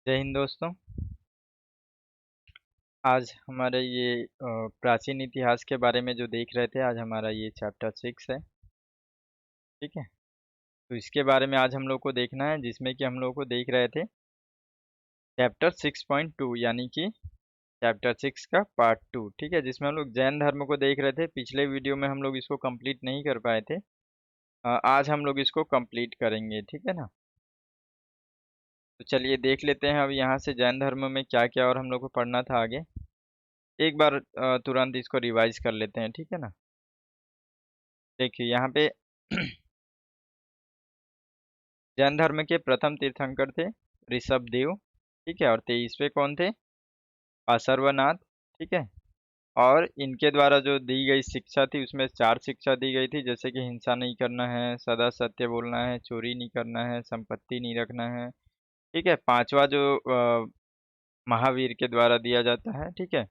जय हिंद दोस्तों। आज हमारे ये प्राचीन इतिहास के बारे में जो देख रहे थे, आज हमारा ये चैप्टर 6 है। ठीक है, तो इसके बारे में आज हम लोग को देखना है, जिसमें कि हम लोग को देख रहे थे चैप्टर 6.2 यानी कि चैप्टर 6 का पार्ट 2। ठीक है, जिसमें हम लोग जैन धर्म को देख रहे थे। पिछले वीडियो में हम लोग इसको कंप्लीट नहीं कर पाए थे। आज हम लोग इसको कंप्लीट करेंगे। ठीक है ना, तो चलिए देख लेते हैं अब यहाँ से जैन धर्म में क्या क्या और हम लोग को पढ़ना था आगे। एक बार तुरंत इसको रिवाइज कर लेते हैं। ठीक है ना, देखिए यहाँ पे जैन धर्म के प्रथम तीर्थंकर थे ऋषभदेव। ठीक है, और 23वें कौन थे? पार्श्वनाथ। ठीक है, और इनके द्वारा जो दी गई शिक्षा थी उसमें 4 शिक्षा दी गई थी, जैसे कि हिंसा नहीं करना है, सदा सत्य बोलना है, चोरी नहीं करना है, संपत्ति नहीं रखना है। ठीक है, पांचवा जो महावीर के द्वारा दिया जाता है। ठीक है,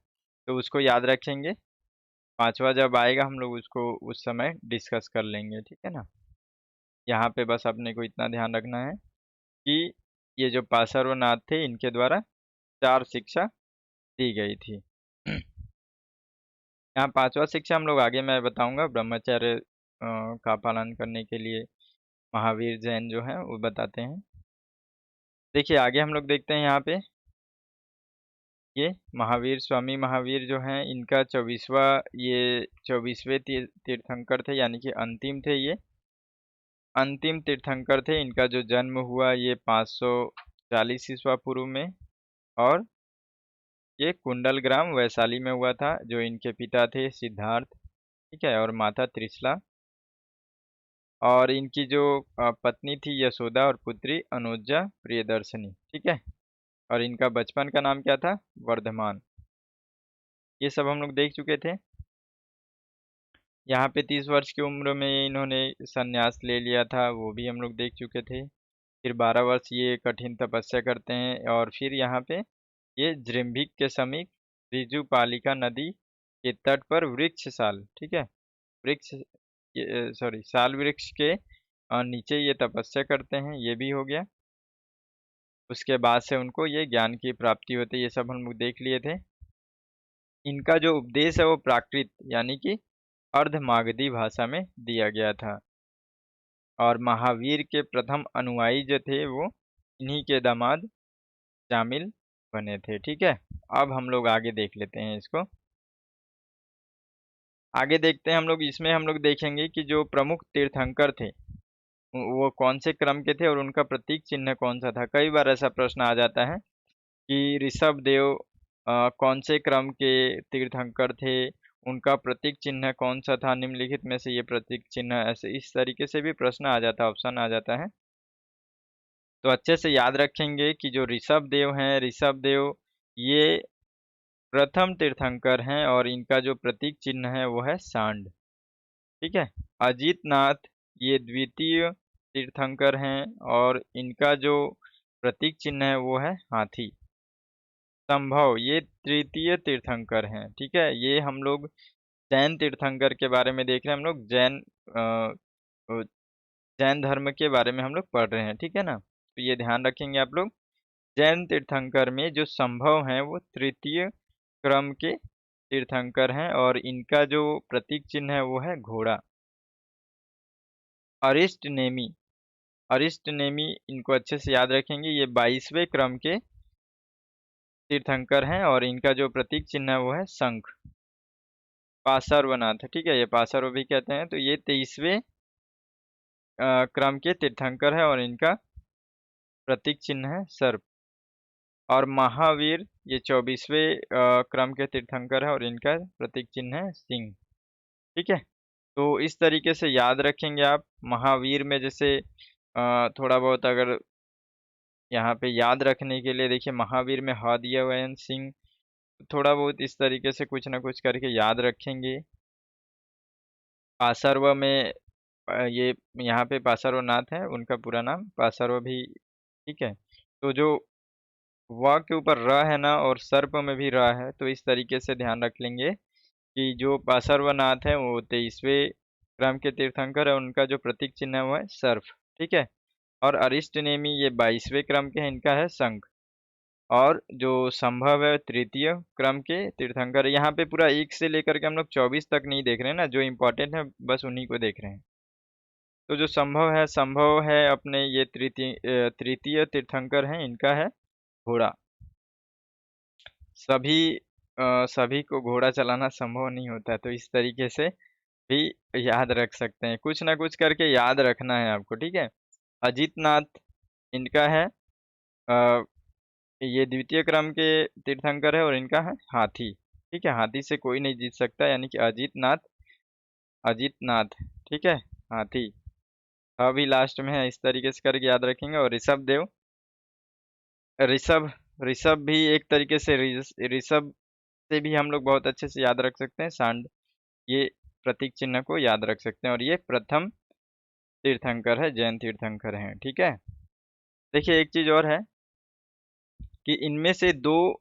तो उसको याद रखेंगे। पांचवा जब आएगा हम लोग उसको उस समय डिस्कस कर लेंगे। ठीक है ना, यहाँ पे बस अपने को इतना ध्यान रखना है कि ये जो पार्श्वनाथ थे इनके द्वारा 4 शिक्षा दी गई थी। यहाँ पांचवा शिक्षा हम लोग आगे मैं बताऊंगा, ब्रह्मचर्य का पालन करने के लिए महावीर जैन जो है वो बताते हैं। देखिए आगे हम लोग देखते हैं यहाँ पे ये महावीर स्वामी महावीर जो हैं इनका 24वें तीर्थंकर थे, यानी कि अंतिम थे। ये अंतिम तीर्थंकर थे। इनका जो जन्म हुआ ये 540 ईस्वा पूर्व में, और ये कुंडल ग्राम वैशाली में हुआ था। जो इनके पिता थे सिद्धार्थ, ठीक है, और माता त्रिशला, और इनकी जो पत्नी थी यशोदा, और पुत्री अनुजा प्रियदर्शनी। ठीक है, और इनका बचपन का नाम क्या था? वर्धमान। ये सब हम लोग देख चुके थे। यहाँ पे 30 वर्ष की उम्र में इन्होंने संन्यास ले लिया था, वो भी हम लोग देख चुके थे। फिर 12 वर्ष ये कठिन तपस्या करते हैं, और फिर यहाँ पे ये जृम्भिक के समीप ऋजुपालिका नदी के तट पर वृक्ष साल, ठीक है, वृक्ष सॉरी साल वृक्ष के नीचे ये तपस्या करते हैं। ये भी हो गया। उसके बाद से उनको ये ज्ञान की प्राप्ति होती है। ये सब हम लोग देख लिए थे। इनका जो उपदेश है वो प्राकृत यानी कि अर्धमागधी भाषा में दिया गया था, और महावीर के प्रथम अनुयायी जो थे वो इन्हीं के दामाद जामिल बने थे। ठीक है, अब हम लोग आगे देख लेते हैं इसको। आगे देखते हैं हम लोग। इसमें हम लोग देखेंगे कि जो प्रमुख तीर्थंकर थे वो कौन से क्रम के थे और उनका प्रतीक चिन्ह कौन सा था। कई बार ऐसा प्रश्न आ जाता है कि ऋषभ देव कौन से क्रम के तीर्थंकर थे, उनका प्रतीक चिन्ह कौन सा था, निम्नलिखित में से ये प्रतीक चिन्ह, ऐसे इस तरीके से भी प्रश्न आ जाता है, ऑप्शन आ जाता है। तो अच्छे से याद रखेंगे कि जो ऋषभ देव हैं, ऋषभ देव ये प्रथम तीर्थंकर हैं, और इनका जो प्रतीक चिन्ह है वो है सांड। ठीक है, अजीत नाथ ये द्वितीय तीर्थंकर हैं, और इनका जो प्रतीक चिन्ह है वो है हाथी। संभव ये तृतीय तीर्थंकर हैं। ठीक है, ये हम लोग जैन तीर्थंकर के बारे में देख रहे हैं। हम लोग अ, जैन धर्म के बारे में हम लोग पढ़ रहे हैं। ठीक है ना, तो ये ध्यान रखेंगे आप लोग। जैन तीर्थंकर में जो संभव हैं वो तृतीय क्रम के तीर्थंकर हैं, और इनका जो प्रतीक चिन्ह है वो है घोड़ा। अरिष्ट नेमी, अरिष्ट नेमी इनको अच्छे से याद रखेंगे। ये 22वें क्रम के तीर्थंकर हैं, और इनका जो प्रतीक चिन्ह है वो है शंख। पार्श्वनाथ, ठीक है, ये पार्श्व भी कहते हैं। तो ये 23वें क्रम के तीर्थंकर है, और इनका प्रतीक चिन्ह है सर्प। और महावीर ये 24वें क्रम के तीर्थंकर है, और इनका प्रतीक चिन्ह है सिंह। ठीक है, तो इस तरीके से याद रखेंगे आप। महावीर में जैसे थोड़ा बहुत अगर यहाँ पे याद रखने के लिए देखिए, महावीर में ह दिया हुआ है सिंह, थोड़ा बहुत इस तरीके से कुछ ना कुछ करके याद रखेंगे। पासर्व में ये यहाँ पे पार्श्वनाथ है, उनका पूरा नाम पासर्व भी। ठीक है, तो जो व के ऊपर र है ना, और सर्प में भी र है, तो इस तरीके से ध्यान रख लेंगे कि जो पार्श्वनाथ है वो 23वें क्रम के तीर्थंकर है, उनका जो प्रतीक चिन्ह है वो है सर्प। ठीक है, और अरिष्ट नेमी ये 22वें क्रम के हैं, इनका है शंख। और जो संभव है तृतीय क्रम के तीर्थंकर। यहाँ पे पूरा 1 से लेकर के हम लोग 24 तक नहीं देख रहे हैं ना, जो इम्पोर्टेंट है बस उन्हीं को देख रहे हैं। तो जो संभव है अपने ये तृतीय तीर्थंकर हैं, इनका है घोड़ा। सभी को घोड़ा चलाना संभव नहीं होता है, तो इस तरीके से भी याद रख सकते हैं, कुछ ना कुछ करके याद रखना है आपको, ठीक है। अजीत नाथ इनका है, अ, ये द्वितीय क्रम के तीर्थंकर है और इनका है हाथी, ठीक है। हाथी से कोई नहीं जीत सकता, यानी कि अजीत नाथ, ठीक है। हाथी अभी लास्ट में है, इस तरीके से करके याद रखेंगे। और ऋषभ देव, ऋषभ ऋषभ भी एक तरीके से ऋषभ से भी हम लोग बहुत अच्छे से याद रख सकते हैं, सांड, ये प्रतीक चिन्ह को याद रख सकते हैं। और ये प्रथम तीर्थंकर है, जैन तीर्थंकर हैं, ठीक है। देखिए एक चीज और है कि इनमें से दो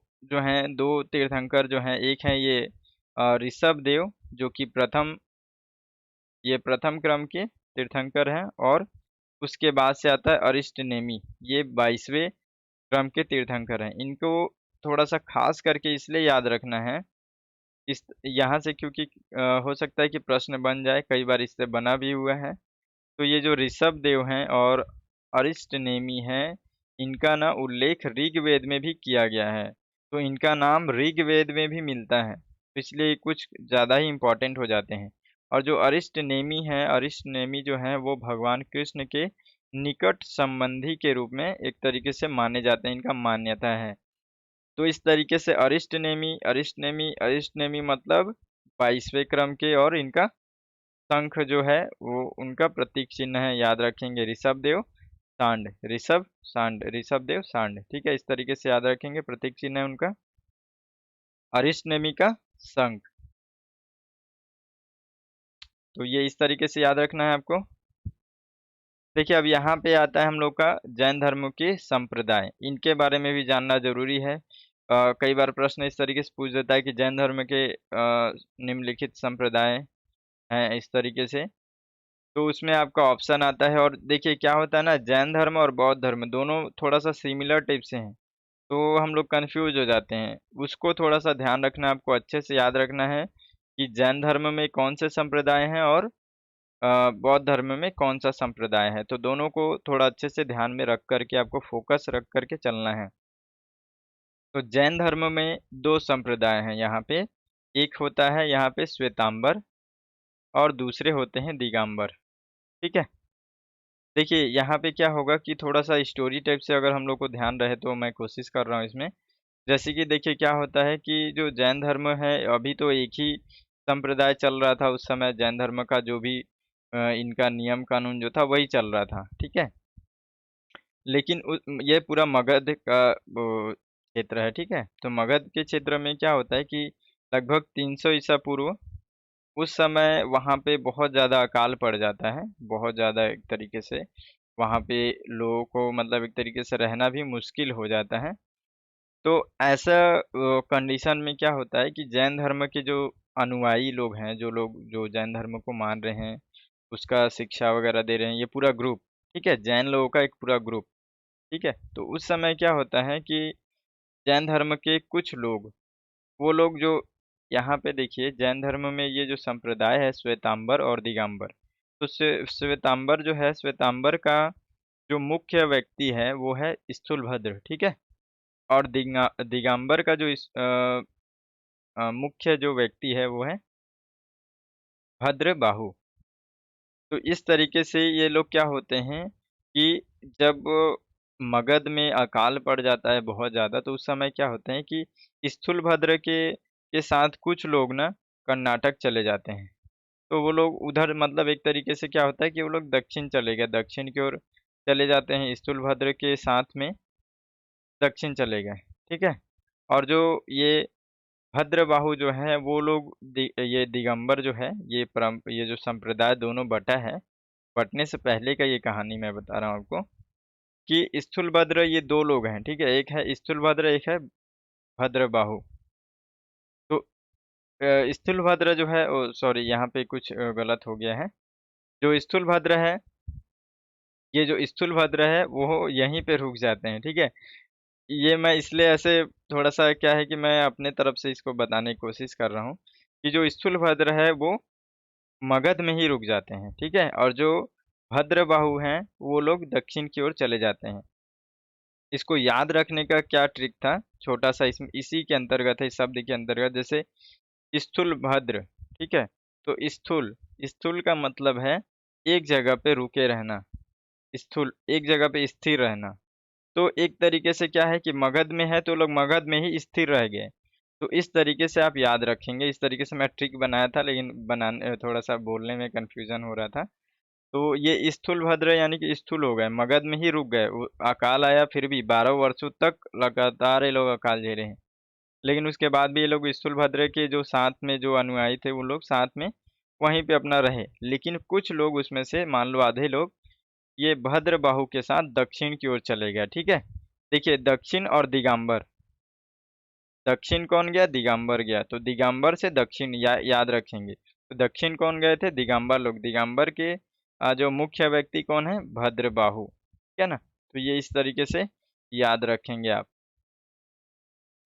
तीर्थंकर जो हैं, एक है ये ऋषभ देव जो कि प्रथम क्रम के तीर्थंकर हैं, और उसके बाद से आता है अरिष्ट नेमी, ये 22वें क्रम के तीर्थंकर हैं। इनको थोड़ा सा खास करके इसलिए याद रखना है इस यहाँ से, क्योंकि हो सकता है कि प्रश्न बन जाए, कई बार इससे बना भी हुआ है। तो ये जो ऋषभ देव हैं और अरिष्ट नेमी हैं, इनका ना उल्लेख ऋग्वेद में भी किया गया है, तो इनका नाम ऋग्वेद में भी मिलता है, तो इसलिए कुछ ज़्यादा ही इम्पोर्टेंट हो जाते हैं। और जो अरिष्ट नेमी जो हैं वो भगवान कृष्ण के निकट संबंधी के रूप में एक तरीके से माने जाते हैं, इनका मान्यता है। तो इस तरीके से अरिष्ट नेमी मतलब 22वें क्रम के, और इनका शंख जो है वो उनका प्रतीक चिन्ह है, याद रखेंगे ऋषभ देव सांड, ठीक है। इस तरीके से याद रखेंगे, प्रतीक चिन्ह है उनका अरिष्ट नेमी का शंख। तो ये इस तरीके से याद रखना है आपको। देखिए अब यहाँ पे आता है हम लोग का जैन धर्म के संप्रदाय, इनके बारे में भी जानना जरूरी है। कई बार प्रश्न इस तरीके से पूछ देता है कि जैन धर्म के निम्नलिखित संप्रदाय हैं, इस तरीके से। तो उसमें आपका ऑप्शन आता है, और देखिए क्या होता है ना, जैन धर्म और बौद्ध धर्म दोनों थोड़ा सा सिमिलर टाइप से हैं, तो हम लोग कंफ्यूज हो जाते हैं। उसको थोड़ा सा ध्यान रखना, आपको अच्छे से याद रखना है कि जैन धर्म में कौन से संप्रदाय हैं और बौद्ध धर्म में कौन सा संप्रदाय है, तो दोनों को थोड़ा अच्छे से ध्यान में रख करके आपको फोकस रख करके चलना है। तो जैन धर्म में दो संप्रदाय हैं यहाँ पे, एक होता है यहाँ पे श्वेतांबर और दूसरे होते हैं दिगंबर, ठीक है। देखिए यहाँ पे क्या होगा कि थोड़ा सा स्टोरी टाइप से अगर हम लोग को ध्यान रहे, तो मैं कोशिश कर रहा हूँ इसमें। जैसे कि देखिए क्या होता है कि जो जैन धर्म है, अभी तो एक ही संप्रदाय चल रहा था उस समय, जैन धर्म का जो भी इनका नियम कानून जो था वही चल रहा था, ठीक है। लेकिन ये पूरा मगध का वो क्षेत्र है, ठीक है। तो मगध के क्षेत्र में क्या होता है कि लगभग 300 ईसा पूर्व उस समय वहाँ पे बहुत ज़्यादा अकाल पड़ जाता है, बहुत ज़्यादा एक तरीके से वहाँ पे लोगों को मतलब एक तरीके से रहना भी मुश्किल हो जाता है। तो ऐसा कंडीशन में क्या होता है कि जैन धर्म के जो अनुयायी लोग हैं, जो लोग जो जैन धर्म को मान रहे हैं, उसका शिक्षा वगैरह दे रहे हैं, ये पूरा ग्रुप, ठीक है, जैन लोगों का एक पूरा ग्रुप, ठीक है। तो उस समय क्या होता है कि जैन धर्म के कुछ लोग, वो लोग जो यहाँ पे देखिए जैन धर्म में ये जो संप्रदाय है श्वेतांबर और दिगंबर, तो श्वेतांबर जो है, श्वेतांबर का जो मुख्य व्यक्ति है वो है स्थूलभद्र, ठीक है। और दिगंबर का जो मुख्य जो व्यक्ति है वो है भद्रबाहु। तो इस तरीके से ये लोग क्या होते हैं कि जब मगध में अकाल पड़ जाता है बहुत ज़्यादा, तो उस समय क्या होते हैं कि स्थूलभद्र के साथ कुछ लोग ना कर्नाटक चले जाते हैं। तो वो लोग उधर मतलब एक तरीके से क्या होता है कि वो लोग दक्षिण चले गए, दक्षिण की ओर चले जाते हैं स्थूलभद्र के साथ में, दक्षिण चले गए, ठीक है। और जो ये भद्रबाहु जो है वो लोग ये दिगंबर जो है, ये जो संप्रदाय दोनों बटा है, बटने से पहले का ये कहानी मैं बता रहा हूँ आपको कि स्थूलभद्र ये दो लोग हैं, ठीक है, एक है स्थूलभद्र, एक है भद्रबाहु। तो स्थूलभद्र जो है, ओ सॉरी यहाँ पे कुछ गलत हो गया है। जो स्थूलभद्र है, ये जो स्थूलभद्र है वो यहीं पे रुक जाते हैं, ठीक है। ये मैं इसलिए ऐसे थोड़ा सा क्या है कि मैं अपने तरफ से इसको बताने की कोशिश कर रहा हूँ कि जो स्थूलभद्र है वो मगध में ही रुक जाते हैं, ठीक है, और जो भद्रबाहु हैं वो लोग दक्षिण की ओर चले जाते हैं। इसको याद रखने का क्या ट्रिक था, छोटा सा इसमें इसी के अंतर्गत है, इस शब्द के अंतर्गत, जैसे स्थूल भद्र, ठीक है, तो स्थूल, स्थूल का मतलब है एक जगह पे रुके रहना, स्थूल एक जगह पे स्थिर रहना। तो एक तरीके से क्या है कि मगध में है तो लोग मगध में ही स्थिर रह गए। तो इस तरीके से आप याद रखेंगे, इस तरीके से मैं ट्रिक बनाया था, लेकिन बनाने थोड़ा सा बोलने में कंफ्यूजन हो रहा था। तो ये स्थूल भद्र यानी कि स्थूल हो गए, मगध में ही रुक गए, अकाल आया फिर भी 12 वर्षों तक लगातार ये लोग अकाल झेले हैं। लेकिन उसके बाद भी ये लोग स्थूलभद्र के जो साथ में जो अनुयायी थे वो लोग साथ में वहीं पे अपना रहे, लेकिन कुछ लोग उसमें से मान लो आधे लोग ये भद्रबाहु के साथ दक्षिण की ओर चले गए, ठीक है। देखिए दक्षिण और दिगंबर, दक्षिण कौन गया, दिगंबर गया, तो दिगंबर से दक्षिण याद रखेंगे, तो दक्षिण कौन गए थे, दिगंबर लोग, दिगंबर के जो मुख्य व्यक्ति कौन है, भद्रबाहु, ठीक है ना। तो ये इस तरीके से याद रखेंगे आप,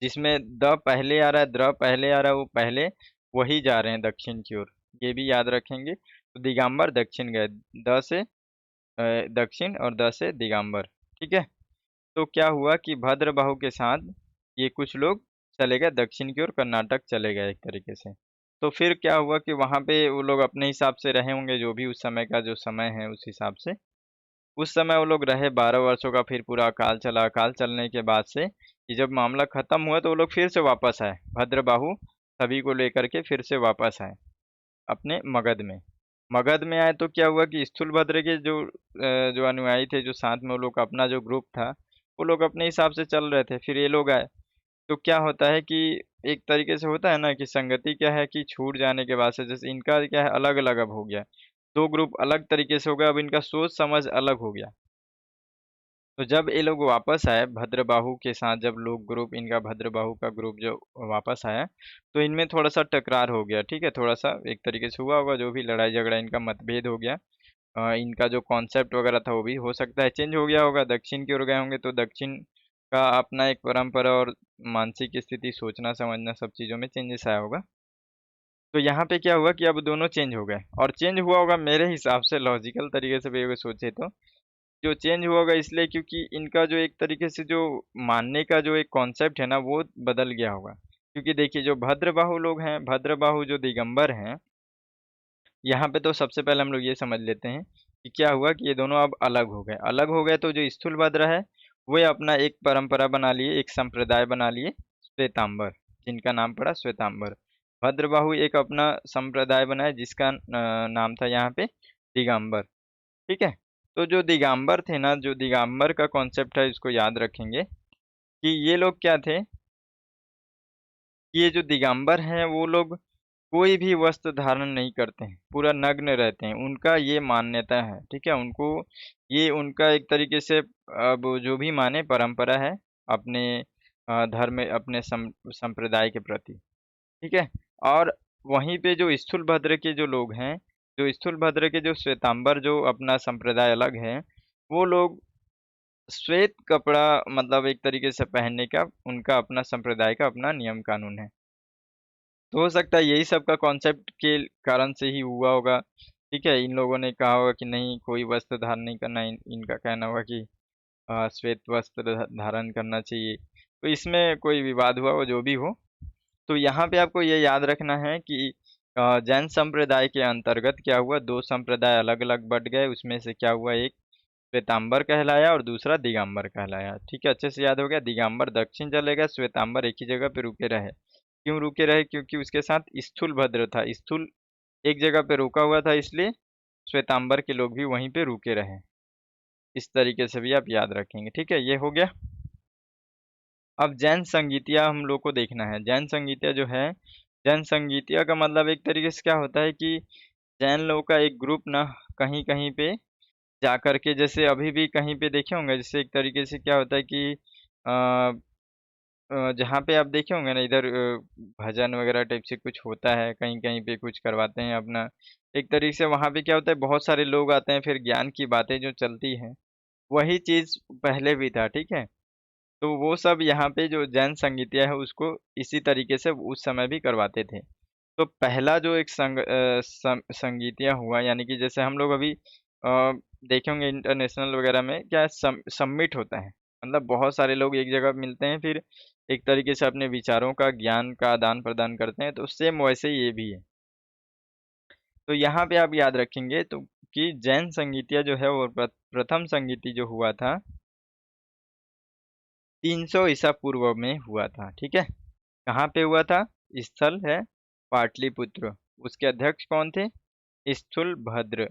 जिसमें द पहले आ रहा है, द्र पहले आ रहा है, वो पहले वही जा रहे हैं दक्षिण की ओर, ये भी याद रखेंगे। तो दिगंबर दक्षिण गए, द से दक्षिण और द से दिगंबर, ठीक है। तो क्या हुआ कि भद्रबाहु के साथ ये कुछ लोग चले गए दक्षिण की ओर, कर्नाटक चले गए एक तरीके से। तो फिर क्या हुआ कि वहाँ पे वो लोग अपने हिसाब से रहे होंगे, जो भी उस समय का जो समय है उस हिसाब से उस समय वो लोग रहे 12 वर्षों का, फिर पूरा अकाल चला, अकाल चलने के बाद से कि जब मामला खत्म हुआ तो वो लोग फिर से वापस आए, भद्रबाहु सभी को लेकर के फिर से वापस आए अपने मगध में। मगध में आए तो क्या हुआ कि स्थूलभद्र के जो अनुयायी थे, जो साथ में वो लोग का अपना जो ग्रुप था, वो लोग अपने हिसाब से चल रहे थे, फिर ये लोग आए। तो क्या होता है कि एक तरीके से होता है ना कि संगति क्या है कि छूट जाने के बाद से जैसे इनका क्या है अलग अलग अब हो गया, दो ग्रुप अलग तरीके से हो गया, अब इनका सोच समझ अलग हो गया। तो जब ये लोग वापस आए भद्रबाहु के साथ, जब लोग ग्रुप इनका भद्रबाहु का ग्रुप जो वापस आया, तो इनमें थोड़ा सा टकरार हो गया, ठीक है, थोड़ा सा एक तरीके से हुआ होगा, जो भी लड़ाई झगड़ा इनका मतभेद हो गया। इनका जो कॉन्सेप्ट वगैरह था वो भी हो सकता है चेंज हो गया होगा, दक्षिण की ओर गए होंगे, तो दक्षिण का अपना एक परंपरा और मानसिक स्थिति, सोचना समझना सब चीज़ों में चेंजेस आया होगा। तो यहाँ पे क्या हुआ कि अब दोनों चेंज हो गए, और चेंज हुआ होगा मेरे हिसाब से लॉजिकल तरीके से भी अगर सोचे तो, जो चेंज हुआ होगा इसलिए क्योंकि इनका जो एक तरीके से जो मानने का जो एक कॉन्सेप्ट है ना वो बदल गया होगा। क्योंकि देखिए जो भद्रबाहु लोग हैं, भद्रबाहु जो दिगंबर हैं, यहाँ पे तो सबसे पहले हम लोग ये समझ लेते हैं कि क्या हुआ कि ये दोनों अब अलग हो गए, अलग हो गए, तो जो स्थूलभद्र है वो अपना एक परंपरा बना लिए, एक संप्रदाय बना लिए, श्वेतांबर, जिनका नाम पड़ा श्वेतांबर। भद्रबाहु एक अपना संप्रदाय बनाया जिसका नाम था यहाँ पे दिगंबर, ठीक है। तो जो दिगंबर थे ना, जो दिगंबर का कॉन्सेप्ट है इसको याद रखेंगे कि ये लोग क्या थे, ये जो दिगंबर हैं वो लोग कोई भी वस्त्र धारण नहीं करते हैं, पूरा नग्न रहते हैं, उनका ये मान्यता है, ठीक है। उनको ये उनका एक तरीके से अब जो भी माने परंपरा है अपने धर्म, अपने संप्रदाय के प्रति, ठीक है। और वहीं पे जो स्थूलभद्र के जो लोग हैं, जो स्थूलभद्र के जो श्वेतांबर जो अपना संप्रदाय अलग है, वो लोग श्वेत कपड़ा मतलब एक तरीके से पहनने का उनका अपना संप्रदाय का अपना नियम कानून है। तो हो सकता है यही सब का कॉन्सेप्ट के कारण से ही हुआ होगा, ठीक है। इन लोगों ने कहा होगा कि नहीं कोई वस्त्र धारण नहीं करना, इनका कहना होगा कि श्वेत वस्त्र धारण करना चाहिए। तो इसमें कोई विवाद हुआ वो जो भी हो, तो यहाँ पे आपको ये याद रखना है कि जैन संप्रदाय के अंतर्गत क्या हुआ, दो संप्रदाय अलग अलग बढ़ गए, उसमें से क्या हुआ, एक श्वेतांबर कहलाया और दूसरा दिगंबर कहलाया, ठीक है, अच्छे से याद हो गया। दिगंबर दक्षिण चले गए, श्वेतांबर एक ही जगह पे रुके रहे। क्यों रुके रहे, क्योंकि उसके साथ स्थूल भद्र था, स्थूल एक जगह पे रुका हुआ था, इसलिए श्वेतांबर के लोग भी वहीं पे रुके रहे। इस तरीके से भी आप याद रखेंगे, ठीक है, ये हो गया। अब जैन संगीतिया हम लोग को देखना है। जैन संगीतिया जो है, जैन संगीतिया का मतलब एक तरीके से क्या होता है कि जैन लोगों का एक ग्रुप ना कहीं कहीं पे जा कर के, जैसे अभी भी कहीं पे देखे होंगे, जैसे एक तरीके से क्या होता है कि अ, जहाँ पे आप देखे होंगे ना इधर भजन वगैरह टाइप से कुछ होता है, कहीं कहीं पे कुछ करवाते हैं अपना, एक तरीके से वहाँ पे क्या होता है बहुत सारे लोग आते हैं, फिर ज्ञान की बातें जो चलती हैं, वही चीज़ पहले भी था, ठीक है। तो वो सब यहाँ पे जो जैन संगीतिया है उसको इसी तरीके से उस समय भी करवाते थे। तो पहला जो एक संगीतिया हुआ, यानी कि जैसे हम लोग अभी देखे होंगे इंटरनेशनल वगैरह में क्या सबमिट होता है, मतलब बहुत सारे लोग एक जगह मिलते हैं, फिर एक तरीके से अपने विचारों का ज्ञान का आदान प्रदान करते हैं, तो सेम वैसे ही ये भी है। तो यहाँ पे आप याद रखेंगे तो कि जैन संगीतिया जो है वो प्रथम संगीति जो हुआ था 300 ईसा पूर्व में हुआ था, ठीक है। कहाँ पे हुआ था? स्थल है पाटलिपुत्र। उसके अध्यक्ष कौन थे? स्थूल भद्र।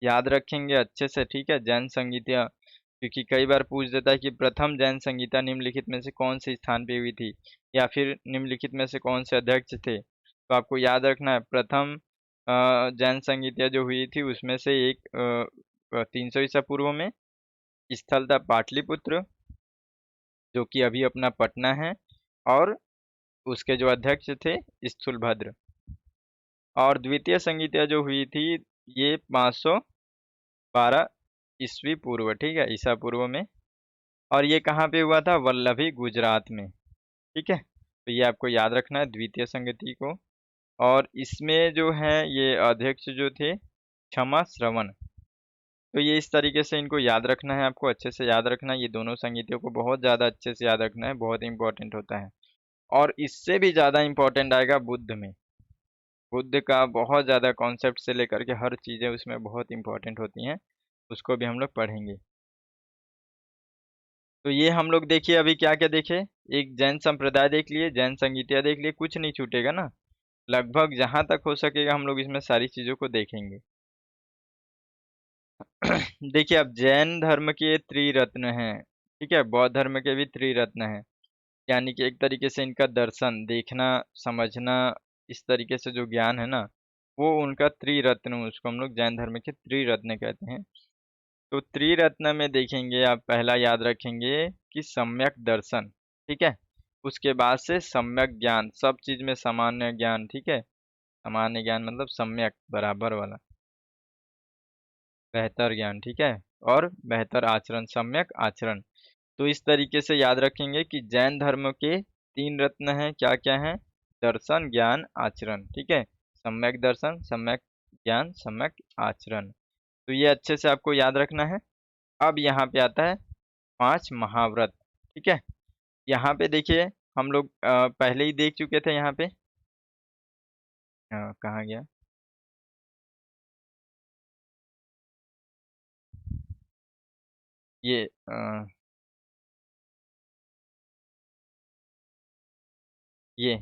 याद रखेंगे अच्छे से, ठीक है। जैन संगीतिया, क्योंकि कई बार पूछ देता है कि प्रथम जैन संगीता निम्नलिखित में से कौन से स्थान पे हुई थी, या फिर निम्नलिखित में से कौन से अध्यक्ष थे, तो आपको याद रखना है प्रथम जैन संगीतिया जो हुई थी उसमें से एक 300 ईसा पूर्व में स्थल था पाटलिपुत्र, जो कि अभी अपना पटना है, और उसके जो अध्यक्ष थे स्थूलभद्र। और द्वितीय संगीतिया जो हुई थी ये 512 ईस्वी पूर्व, ठीक है, ईसा पूर्व में। और ये कहाँ पे हुआ था? वल्लभी गुजरात में, ठीक है। तो ये आपको याद रखना है द्वितीय संगति को। और इसमें जो है ये अध्यक्ष जो थे क्षमा श्रवण। तो ये इस तरीके से इनको याद रखना है, आपको अच्छे से याद रखना है, ये दोनों संगीतियों को बहुत ज़्यादा अच्छे से याद रखना है, बहुत इंपॉर्टेंट होता है। और इससे भी ज़्यादा इंपॉर्टेंट आएगा बुद्ध में। बुद्ध का बहुत ज़्यादा कॉन्सेप्ट से लेकर के हर चीज़ें उसमें बहुत इंपॉर्टेंट होती हैं, उसको भी हम लोग पढ़ेंगे। तो ये हम लोग देखिए अभी क्या क्या देखे, एक जैन संप्रदाय देख लिए, जैन संगीतिया देख लिए, कुछ नहीं छूटेगा ना, लगभग जहाँ तक हो सकेगा हम लोग इसमें सारी चीज़ों को देखेंगे। देखिए अब जैन धर्म के त्रिरत्न हैं, ठीक है, बौद्ध धर्म के भी त्रिरत्न हैं, यानी कि एक तरीके से इनका दर्शन देखना समझना, इस तरीके से जो ज्ञान है ना, वो उनका त्रिरत्न, उसको हम लोग जैन धर्म के त्रिरत्न कहते हैं। तो त्रिरत्न में देखेंगे आप, पहला याद रखेंगे कि सम्यक दर्शन, ठीक है। उसके बाद से सम्यक ज्ञान, सब चीज में सामान्य ज्ञान, ठीक है। सामान्य ज्ञान मतलब सम्यक बराबर वाला, बेहतर ज्ञान, ठीक है। और बेहतर आचरण, सम्यक आचरण। तो इस तरीके से याद रखेंगे कि जैन धर्म के तीन रत्न हैं, क्या क्या हैं? दर्शन, ज्ञान, आचरण, ठीक है। सम्यक दर्शन, सम्यक ज्ञान, सम्यक आचरण। तो ये अच्छे से आपको याद रखना है। अब यहाँ पे आता है 5 महाव्रत, ठीक है। यहाँ पे देखिए हम लोग पहले ही देख चुके थे यहाँ पे, कहाँ गया? ये ये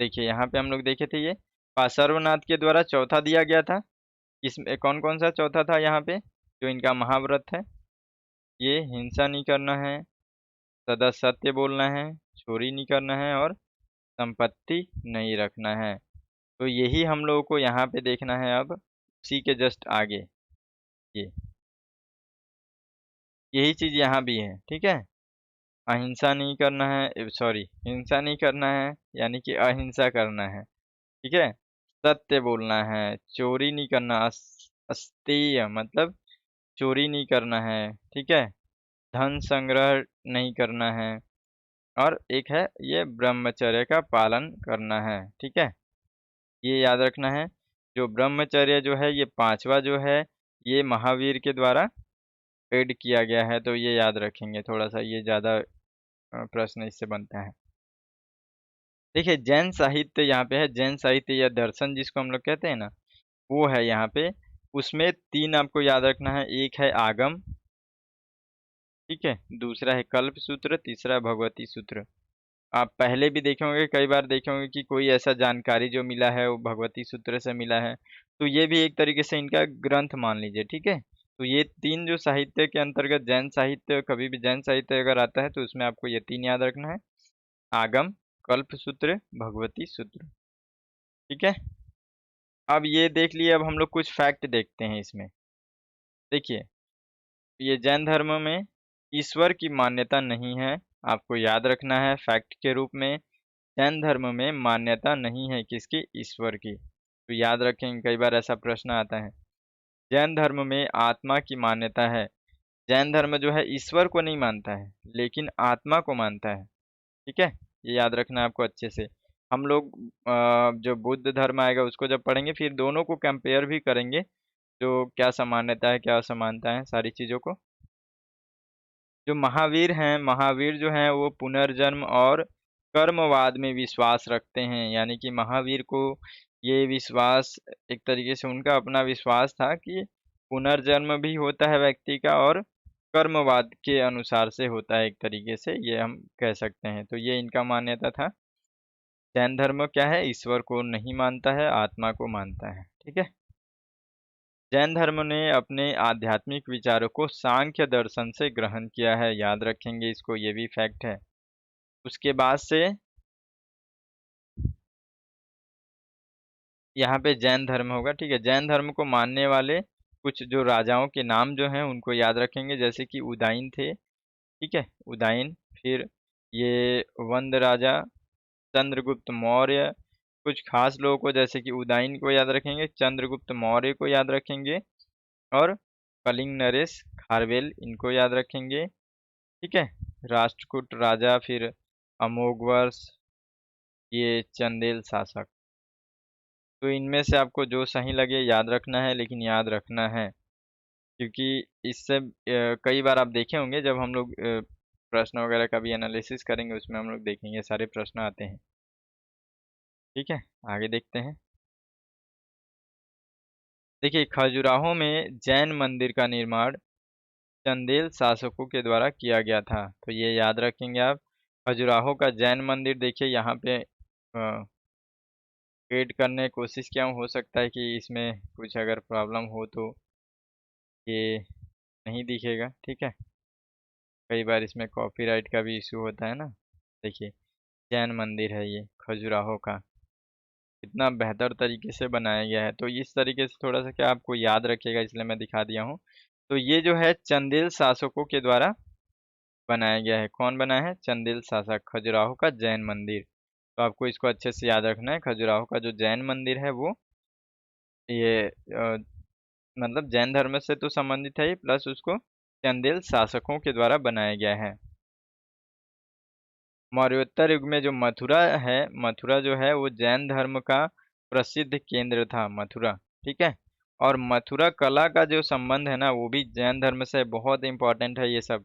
देखिए यहाँ पे हम लोग देखे थे, ये पार्श्वनाथ के द्वारा चौथा दिया गया था। इसमें कौन कौन सा चौथा था यहाँ पे जो इनका महाव्रत है? ये हिंसा नहीं करना है, सदा सत्य बोलना है, चोरी नहीं करना है, और संपत्ति नहीं रखना है। तो यही हम लोगों को यहाँ पे देखना है अब, उसी के जस्ट आगे ये यही चीज यहाँ भी है, ठीक है। अहिंसा नहीं करना है, सॉरी, हिंसा नहीं करना है, यानी कि अहिंसा करना है, ठीक है। सत्य बोलना है, चोरी नहीं करना, अस्तेय मतलब चोरी नहीं करना है, ठीक है। धन संग्रह नहीं करना है, और एक है ये ब्रह्मचर्य का पालन करना है, ठीक है। ये याद रखना है। जो ब्रह्मचर्य जो है ये पांचवा जो है, ये महावीर के द्वारा ऐड किया गया है, तो ये याद रखेंगे, थोड़ा सा ये ज्यादा प्रश्न इससे बनता है। देखिए जैन साहित्य यहाँ पे है, जैन साहित्य या दर्शन जिसको हम लोग कहते हैं ना, वो है यहाँ पे। उसमें तीन आपको याद रखना है, एक है आगम, ठीक है, दूसरा है कल्प सूत्र, तीसरा है भगवती सूत्र। आप पहले भी देखे होंगे, कई बार देखे होंगे कि कोई ऐसा जानकारी जो मिला है वो भगवती सूत्र से मिला है, तो ये भी एक तरीके से इनका ग्रंथ मान लीजिए, ठीक है। तो ये तीन जो साहित्य के अंतर्गत जैन साहित्य, कभी भी जैन साहित्य अगर आता है तो उसमें आपको ये तीन याद रखना है, आगम, कल्प सूत्र, भगवती सूत्र, ठीक है। अब ये देख लिए, अब हम लोग कुछ फैक्ट देखते हैं इसमें। देखिए ये जैन धर्म में ईश्वर की मान्यता नहीं है, आपको याद रखना है फैक्ट के रूप में। जैन धर्म में मान्यता नहीं है किसकी? ईश्वर की। तो याद रखें, कई बार ऐसा प्रश्न आता है। जैन धर्म में आत्मा की मान्यता है, जैन धर्म जो है ईश्वर को नहीं मानता है लेकिन आत्मा को मानता है। ठीक है, ये याद रखना है आपको अच्छे से। हम लोग जो बुद्ध धर्म आएगा उसको जब पढ़ेंगे फिर दोनों को कंपेयर भी करेंगे, जो क्या समानता है क्या असमानता है सारी चीज़ों को। जो महावीर हैं, महावीर जो हैं वो पुनर्जन्म और कर्मवाद में विश्वास रखते हैं, यानी कि महावीर को ये विश्वास, एक तरीके से उनका अपना विश्वास था कि पुनर्जन्म भी होता है व्यक्ति का और कर्मवाद के अनुसार से होता है, एक तरीके से ये हम कह सकते हैं। तो ये इनका मान्यता था। जैन धर्म क्या है, ईश्वर को नहीं मानता है, आत्मा को मानता है। ठीक है। जैन धर्म ने अपने आध्यात्मिक विचारों को सांख्य दर्शन से ग्रहण किया है, याद रखेंगे इसको, ये भी फैक्ट है। उसके बाद से यहाँ पे जैन धर्म होगा। ठीक है, जैन धर्म को मानने वाले कुछ जो राजाओं के नाम जो हैं उनको याद रखेंगे, जैसे कि उदाइन थे। ठीक है, उदाइन। फिर ये वंद राजा, चंद्रगुप्त मौर्य, कुछ खास लोगों को जैसे कि उदाइन को याद रखेंगे, चंद्रगुप्त मौर्य को याद रखेंगे और कलिंग नरेश खारवेल इनको याद रखेंगे। ठीक है, राष्ट्रकूट राजा, फिर अमोघवर्ष, ये चंदेल शासक। तो इनमें से आपको जो सही लगे याद रखना है, लेकिन याद रखना है क्योंकि इससे कई बार आप देखे होंगे जब हम लोग प्रश्न वगैरह का भी एनालिसिस करेंगे उसमें हम लोग देखेंगे सारे प्रश्न आते हैं। ठीक है, आगे देखते हैं। देखिए, खजुराहो में जैन मंदिर का निर्माण चंदेल शासकों के द्वारा किया गया था, तो ये याद रखेंगे आप। खजुराहो का जैन मंदिर देखिए यहाँ पे क्रिएट करने की कोशिश किया हूँ, हो सकता है कि इसमें कुछ अगर प्रॉब्लम हो तो ये नहीं दिखेगा। ठीक है, कई बार इसमें कॉपीराइट का भी इशू होता है ना। देखिए, जैन मंदिर है ये खजुराहो का, कितना बेहतर तरीके से बनाया गया है। तो इस तरीके से थोड़ा सा क्या आपको याद रखिएगा, इसलिए मैं दिखा दिया हूँ। तो ये जो है चंदेल शासकों के द्वारा बनाया गया है। कौन बनाया है, चंदेल शासक, खजुराहो का जैन मंदिर। तो आपको इसको अच्छे से याद रखना है, खजुराहो का जो जैन मंदिर है वो ये मतलब जैन धर्म से तो संबंधित है ही, प्लस उसको चंदेल शासकों के द्वारा बनाया गया है। मौर्योत्तर युग में जो मथुरा है, मथुरा जो है वो जैन धर्म का प्रसिद्ध केंद्र था, मथुरा। ठीक है, और मथुरा कला का जो संबंध है ना वो भी जैन धर्म से बहुत इंपॉर्टेंट है ये सब।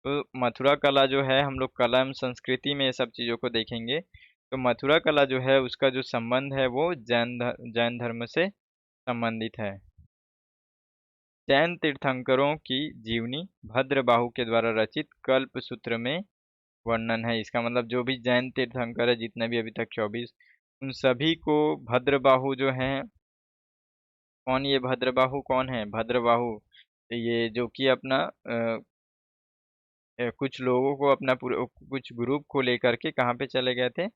तो मथुरा कला जो है, हम लोग कला एवं संस्कृति में ये सब चीज़ों को देखेंगे। तो मथुरा कला जो है उसका जो संबंध है वो जैन धर्म से संबंधित है। जैन तीर्थंकरों की जीवनी भद्रबाहु के द्वारा रचित कल्प सूत्र में वर्णन है। इसका मतलब जो भी जैन तीर्थंकर है जितने भी अभी तक 24, उन सभी को भद्रबाहु जो हैं, कौन ये भद्रबाहु कौन है, भद्रबाहु ये जो कि अपना कुछ लोगों को अपना पूरे कुछ ग्रुप को लेकर के कहाँ पे चले गए थे,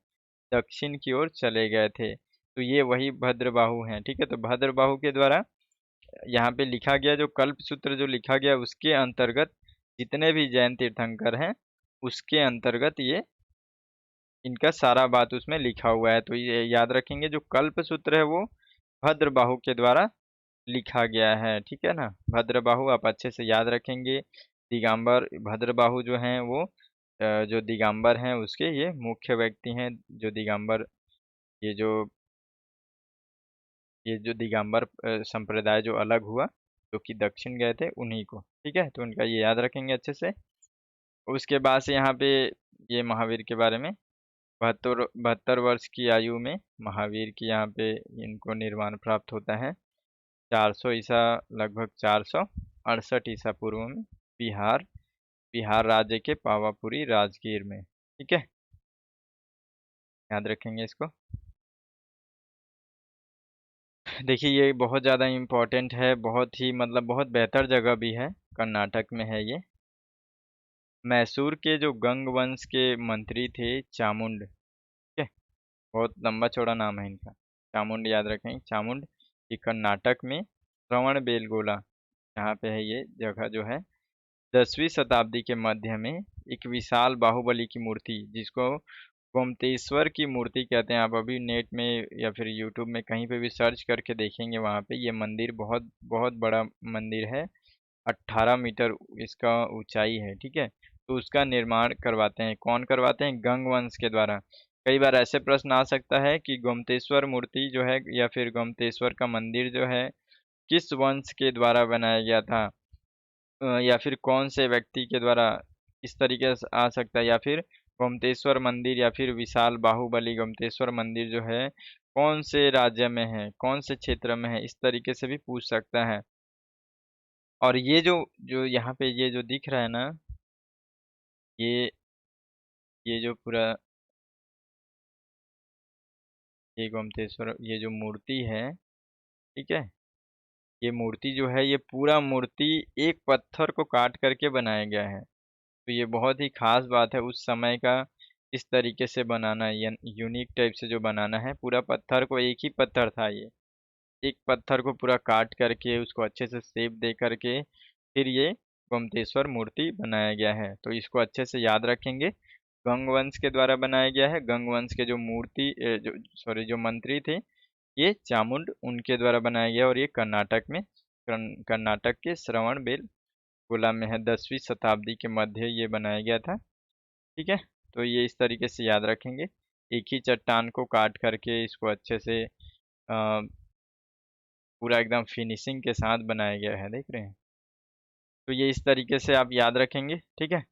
दक्षिण की ओर चले गए थे। तो ये वही भद्रबाहु हैं। ठीक है, तो भद्रबाहु के द्वारा यहाँ पे लिखा गया जो कल्प सूत्र जो लिखा गया उसके अंतर्गत जितने भी जैन तीर्थंकर हैं उसके अंतर्गत ये इनका सारा बात उसमें लिखा हुआ है। तो ये याद रखेंगे, जो कल्प सूत्र है वो भद्रबाहु के द्वारा लिखा गया है। ठीक है ना, भद्रबाहु आप अच्छे से याद रखेंगे। दिगंबर भद्रबाहु जो हैं वो जो दिगंबर हैं उसके ये मुख्य व्यक्ति हैं, जो दिगंबर, ये जो ये जो दिगंबर संप्रदाय जो अलग हुआ, जो कि दक्षिण गए थे उन्हीं को। ठीक है, तो उनका ये याद रखेंगे अच्छे से। उसके बाद से यहाँ पे ये महावीर के बारे में, 72 वर्ष की आयु में महावीर की यहाँ पे इनको निर्वाण प्राप्त होता है। 400 ईसा, लगभग 468 ईसा पूर्व में बिहार बिहार राज्य के पावापुरी राजगीर में। ठीक है, याद रखेंगे इसको। देखिए, ये बहुत ज़्यादा इम्पोर्टेंट है, बहुत ही मतलब बहुत बेहतर जगह भी है, कर्नाटक में है ये। मैसूर के जो गंग वंश के मंत्री थे चामुंड। ठीक है, बहुत लंबा चौड़ा नाम है इनका, चामुंड याद रखें, चामुंड। ये कर्नाटक में श्रवण बेलगोला यहाँ पे है ये जगह जो है। 10वीं शताब्दी के मध्य में एक विशाल बाहुबली की मूर्ति, जिसको गोमतेश्वर की मूर्ति कहते हैं, आप अभी नेट में या फिर यूट्यूब में कहीं पे भी सर्च करके देखेंगे, वहाँ पे ये मंदिर बहुत बहुत बड़ा मंदिर है। 18 मीटर इसका ऊंचाई है, ठीक है। तो उसका निर्माण करवाते हैं, कौन करवाते हैं? गंग वंश के द्वारा। कई बार ऐसे प्रश्न आ सकता है कि गोमतेश्वर मूर्ति जो है या फिर गोमतेश्वर का मंदिर जो है किस वंश के द्वारा बनाया गया था, या फिर कौन से व्यक्ति के द्वारा, इस तरीके से आ सकता है। या फिर गोमतेश्वर मंदिर या फिर विशाल बाहुबली गोमतेश्वर मंदिर जो है कौन से राज्य में है, कौन से क्षेत्र में है, इस तरीके से भी पूछ सकता है। और ये जो जो यहाँ पे ये जो दिख रहा है ना, ये ये जो पूरा ये गोमतेश्वर ये जो मूर्ति है, ठीक है, ये मूर्ति जो है ये पूरा मूर्ति एक पत्थर को काट करके बनाया गया है। तो ये बहुत ही खास बात है उस समय का, इस तरीके से बनाना, यूनिक टाइप से जो बनाना है, पूरा पत्थर को, एक ही पत्थर था ये, एक पत्थर को पूरा काट करके उसको अच्छे से शेप दे करके फिर ये गोमतेश्वर मूर्ति बनाया गया है। तो इसको अच्छे से याद रखेंगे। गंग वंश के द्वारा बनाया गया है। गंग वंश के जो मूर्ति जो सॉरी जो मंत्री थे ये चामुंड, उनके द्वारा बनाया गया, और ये कर्नाटक में कर्नाटक के श्रवणबेलगोला में है। 10वीं शताब्दी के मध्य ये बनाया गया था, ठीक है। तो ये इस तरीके से याद रखेंगे। एक ही चट्टान को काट करके इसको अच्छे से पूरा एकदम फिनिशिंग के साथ बनाया गया है, देख रहे हैं। तो ये इस तरीके से आप याद रखेंगे, ठीक है।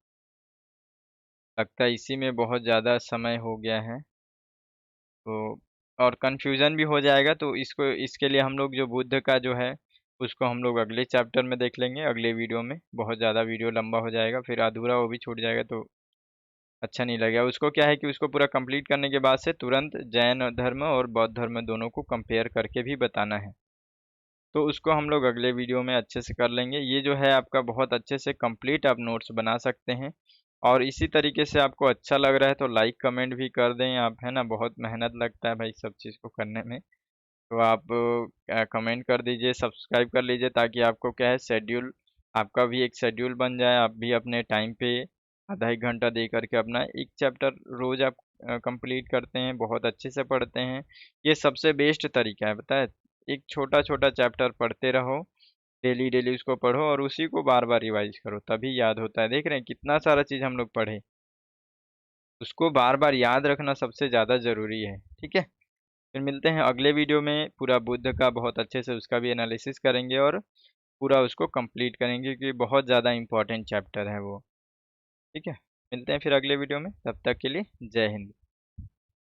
लगता है इसी में बहुत ज़्यादा समय हो गया है, तो और कन्फ्यूज़न भी हो जाएगा, तो इसको इसके लिए हम लोग जो बुद्ध का जो है उसको हम लोग अगले चैप्टर में देख लेंगे, अगले वीडियो में। बहुत ज़्यादा वीडियो लंबा हो जाएगा, फिर अधूरा वो भी छूट जाएगा तो अच्छा नहीं लगेगा। उसको क्या है कि उसको पूरा कंप्लीट करने के बाद से तुरंत जैन धर्म और बौद्ध धर्म दोनों को कंपेयर करके भी बताना है। तो उसको हम लोग अगले वीडियो में अच्छे से कर लेंगे। ये जो है आपका बहुत अच्छे से कंप्लीट आप नोट्स बना सकते हैं। और इसी तरीके से आपको अच्छा लग रहा है तो लाइक कमेंट भी कर दें आप, है ना। बहुत मेहनत लगता है भाई सब चीज़ को करने में। तो आप कमेंट कर दीजिए, सब्सक्राइब कर लीजिए, ताकि आपको क्या है शेड्यूल, आपका भी एक शेड्यूल बन जाए। आप भी अपने टाइम पे आधा एक घंटा दे करके अपना एक चैप्टर रोज आप कंप्लीट करते हैं, बहुत अच्छे से पढ़ते हैं। ये सबसे बेस्ट तरीका है, पता है। एक छोटा छोटा चैप्टर पढ़ते रहो, डेली डेली उसको पढ़ो और उसी को बार बार रिवाइज करो, तभी याद होता है। देख रहे हैं कितना सारा चीज़ हम लोग पढ़े, उसको बार बार याद रखना सबसे ज़्यादा ज़रूरी है, ठीक है। फिर मिलते हैं अगले वीडियो में, पूरा बुद्ध का बहुत अच्छे से उसका भी एनालिसिस करेंगे और पूरा उसको कंप्लीट करेंगे, क्योंकि बहुत ज़्यादा इंपॉर्टेंट चैप्टर है वो, ठीक है। मिलते हैं फिर अगले वीडियो में, तब तक के लिए जय हिंद।